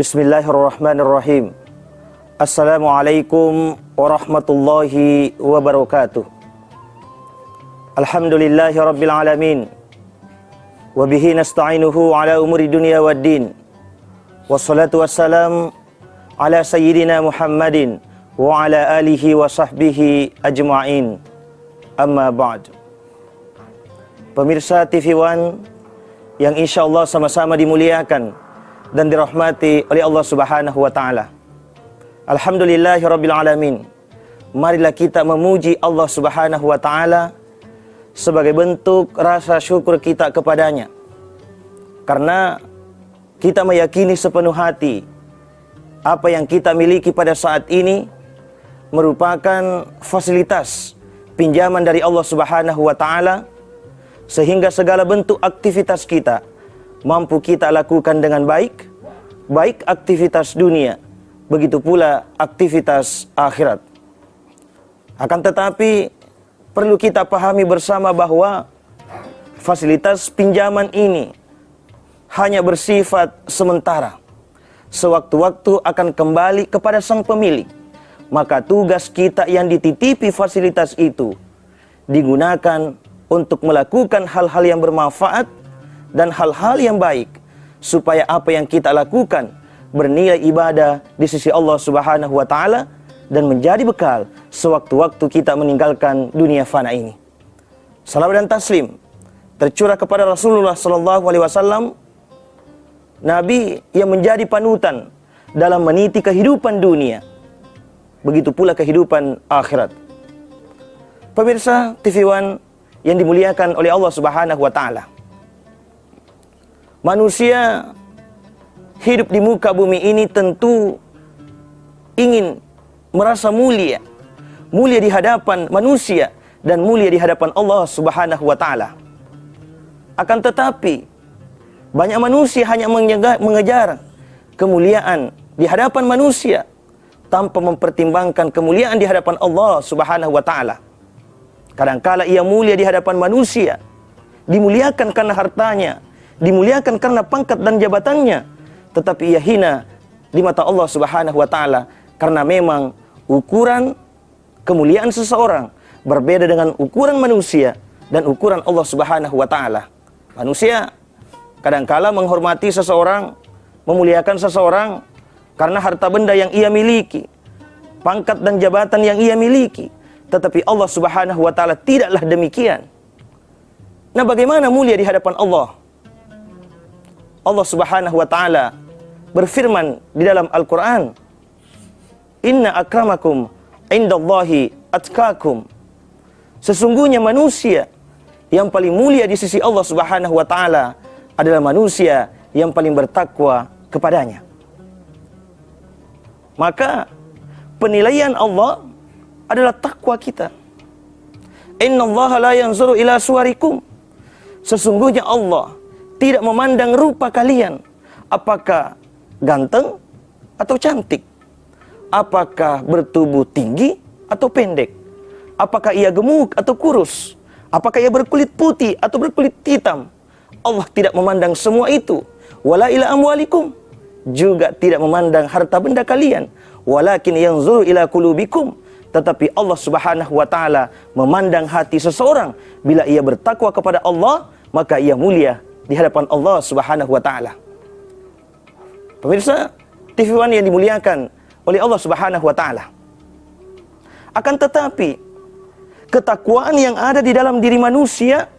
Bismillahirrahmanirrahim. Assalamualaikum warahmatullahi wabarakatuh. Alhamdulillahi rabbil alamin. Wabihi nasta'inuhu ala umuri dunia waddin. Wassalatu wassalam ala sayyidina Muhammadin wa ala alihi wa sahbihi ajma'in. Amma ba'd. Pemirsa TV One yang insyaallah sama-sama dimuliakan dan dirahmati oleh Allah Subhanahu wa taala. Alhamdulillahirabbil alamin. Marilah kita memuji Allah Subhanahu wa taala sebagai bentuk rasa syukur kita kepadanya. Karena kita meyakini sepenuh hati apa yang kita miliki pada saat ini merupakan fasilitas pinjaman dari Allah Subhanahu wa taala, sehingga segala bentuk aktivitas kita mampu kita lakukan dengan baik, baik aktivitas dunia, begitu pula aktivitas akhirat. Akan tetapi perlu kita pahami bersama bahwa fasilitas pinjaman ini hanya bersifat sementara. Sewaktu-waktu akan kembali kepada sang pemilik. Maka tugas kita yang dititipi fasilitas itu digunakan untuk melakukan hal-hal yang bermanfaat dan hal-hal yang baik, supaya apa yang kita lakukan bernilai ibadah di sisi Allah Subhanahu wa taala dan menjadi bekal sewaktu-waktu kita meninggalkan dunia fana ini. Salawat dan taslim tercurah kepada Rasulullah sallallahu alaihi wasallam, nabi yang menjadi panutan dalam meniti kehidupan dunia, begitu pula kehidupan akhirat. Pemirsa TV One yang dimuliakan oleh Allah Subhanahu wa taala. Manusia hidup di muka bumi ini tentu ingin merasa mulia. Mulia di hadapan manusia dan mulia di hadapan Allah Subhanahu wa taala. Akan tetapi banyak manusia hanya mengejar kemuliaan di hadapan manusia tanpa mempertimbangkan kemuliaan di hadapan Allah Subhanahu wa taala. Kadangkala ia mulia di hadapan manusia, dimuliakan karena hartanya, dimuliakan karena pangkat dan jabatannya, tetapi ia hina di mata Allah Subhanahu wa taala karena memang ukuran kemuliaan seseorang berbeda dengan ukuran manusia dan ukuran Allah Subhanahu wa taala. Manusia kadangkala menghormati seseorang, memuliakan seseorang karena harta benda yang ia miliki, pangkat dan jabatan yang ia miliki, tetapi Allah Subhanahu wa taala tidaklah demikian. Nah, bagaimana mulia di hadapan Allah? Allah Subhanahu wa taala berfirman di dalam Al-Qur'an, "Inna akramakum indallahi atqakum." Sesungguhnya manusia yang paling mulia di sisi Allah Subhanahu wa taala adalah manusia yang paling bertakwa kepadanya. Maka penilaian Allah adalah takwa kita. Innallaha la yanzuru ila suwarikum. Sesungguhnya Allah tidak memandang rupa kalian, apakah ganteng atau cantik, apakah bertubuh tinggi atau pendek, apakah ia gemuk atau kurus, apakah ia berkulit putih atau berkulit hitam. Allah tidak memandang semua itu. Wala ila amwalikum, juga tidak memandang harta benda kalian. Walakin yanzuru ila qulubikum, tetapi Allah Subhanahu wa taala memandang hati seseorang. Bila ia bertakwa kepada Allah, maka ia mulia di hadapan Allah Subhanahu wa taala. Pemirsa TV One yang dimuliakan oleh Allah Subhanahu wa taala. Akan tetapi ketakwaan yang ada di dalam diri manusia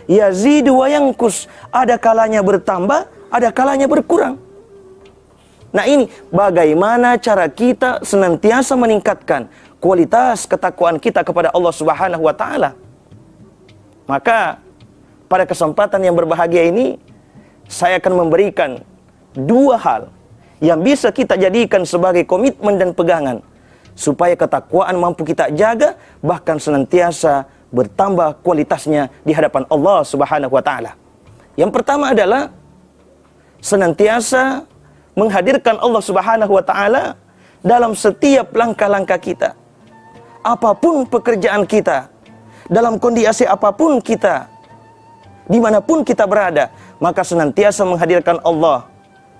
yazidu wa yanqus, ada kalanya bertambah, ada kalanya berkurang. Nah, ini bagaimana cara kita senantiasa meningkatkan kualitas ketakwaan kita kepada Allah Subhanahu wa taala. Maka pada kesempatan yang berbahagia ini, saya akan memberikan dua hal yang bisa kita jadikan sebagai komitmen dan pegangan supaya ketakwaan mampu kita jaga, bahkan senantiasa bertambah kualitasnya di hadapan Allah Subhanahu wa taala. Yang pertama adalah senantiasa menghadirkan Allah Subhanahu wa taala dalam setiap langkah-langkah kita. Apapun pekerjaan kita, dalam kondisi apapun kita, dimanapun kita berada, maka senantiasa menghadirkan Allah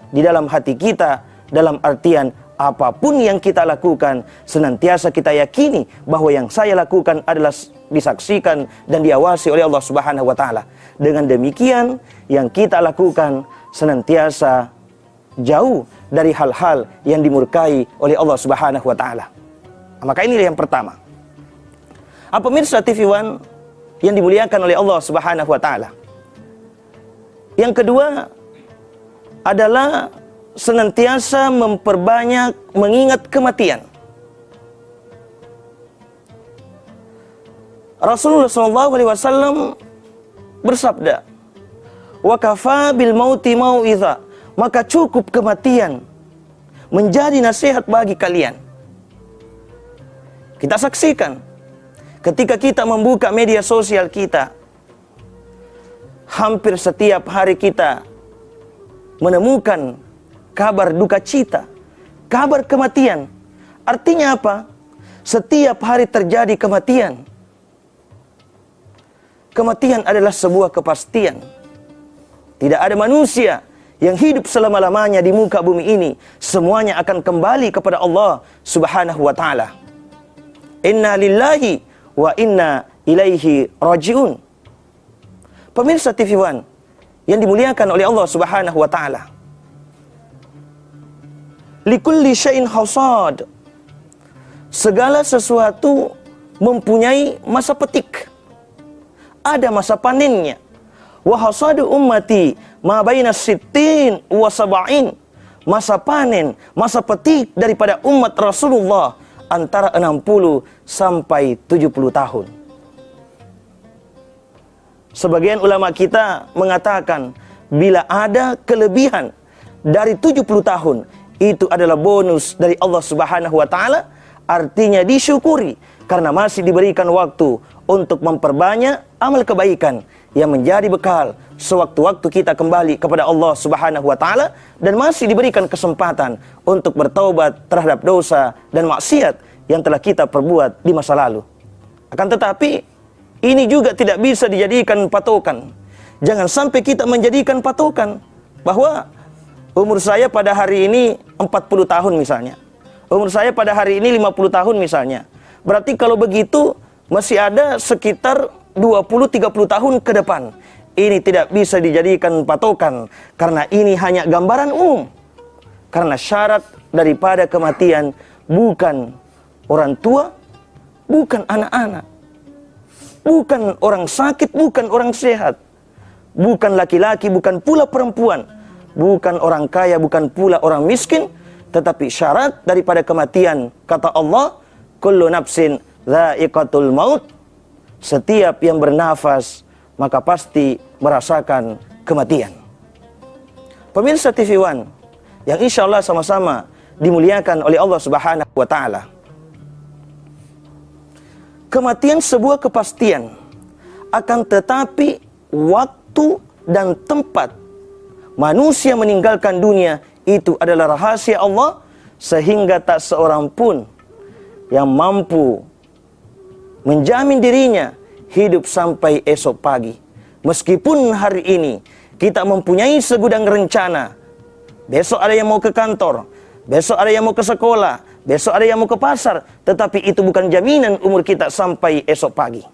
di dalam hati kita dalam artian apapun yang kita lakukan, senantiasa kita yakini bahwa yang saya lakukan adalah disaksikan dan diawasi oleh Allah Subhanahu wa Ta'ala. Dengan demikian, yang kita lakukan senantiasa jauh dari hal-hal yang dimurkai oleh Allah Subhanahu wa Ta'ala. Maka inilah yang pertama. Pemirsa TV One yang dimuliakan oleh Allah Subhanahu wa Ta'ala. Yang kedua adalah senantiasa memperbanyak mengingat kematian. Rasulullah SAW bersabda, "Wa kafa bil mauti mau'idha." Maka cukup kematian menjadi nasihat bagi kalian. Kita saksikan ketika kita membuka media sosial kita, hampir setiap hari kita menemukan kabar duka cita, kabar kematian. Artinya apa? Setiap hari terjadi kematian. Kematian adalah sebuah kepastian. Tidak ada manusia yang hidup selama-lamanya di muka bumi ini. Semuanya akan kembali kepada Allah Subhanahu wa Ta'ala. Inna lillahi wa inna ilaihi raji'un. Pemirsa TV One yang dimuliakan oleh Allah Subhanahu wa Ta'ala. Likulli syai'in hasad. Segala sesuatu mempunyai masa petik. Ada masa panennya. Wa hasadu ummati ma baina sittin wa sab'in. Masa panen, masa petik daripada umat Rasulullah antara 60 sampai 70 tahun. Sebagian ulama kita mengatakan bila ada kelebihan dari 70 tahun, itu adalah bonus dari Allah Subhanahu wa Ta'ala, artinya disyukuri karena masih diberikan waktu untuk memperbanyak amal kebaikan yang menjadi bekal sewaktu-waktu kita kembali kepada Allah Subhanahu wa Ta'ala, dan masih diberikan kesempatan untuk bertaubat terhadap dosa dan maksiat yang telah kita perbuat di masa lalu. Akan tetapi ini juga tidak bisa dijadikan patokan. Jangan sampai kita menjadikan patokan bahwa umur saya pada hari ini 40 tahun misalnya. Umur saya pada hari ini 50 tahun misalnya. Berarti kalau begitu masih ada sekitar 20-30 tahun ke depan. Ini tidak bisa dijadikan patokan karena ini hanya gambaran umum. Karena syarat daripada kematian bukan orang tua, bukan anak-anak, bukan orang sakit, bukan orang sehat, bukan laki-laki, bukan pula perempuan, bukan orang kaya, bukan pula orang miskin, tetapi syarat daripada kematian, kata Allah, kullu nafsin dha'iqatul maut. Setiap yang bernafas maka pasti merasakan kematian. Pemirsa TV One yang insya Allah sama-sama dimuliakan oleh Allah Subhanahu wa Ta'ala. Kematian sebuah kepastian, akan tetapi waktu dan tempat manusia meninggalkan dunia itu adalah rahasia Allah, sehingga tak seorang pun yang mampu menjamin dirinya hidup sampai esok pagi. Meskipun hari ini kita mempunyai segudang rencana, besok ada yang mau ke kantor, besok ada yang mau ke sekolah, besok ada yang mau ke pasar, tetapi itu bukan jaminan umur kita sampai esok pagi.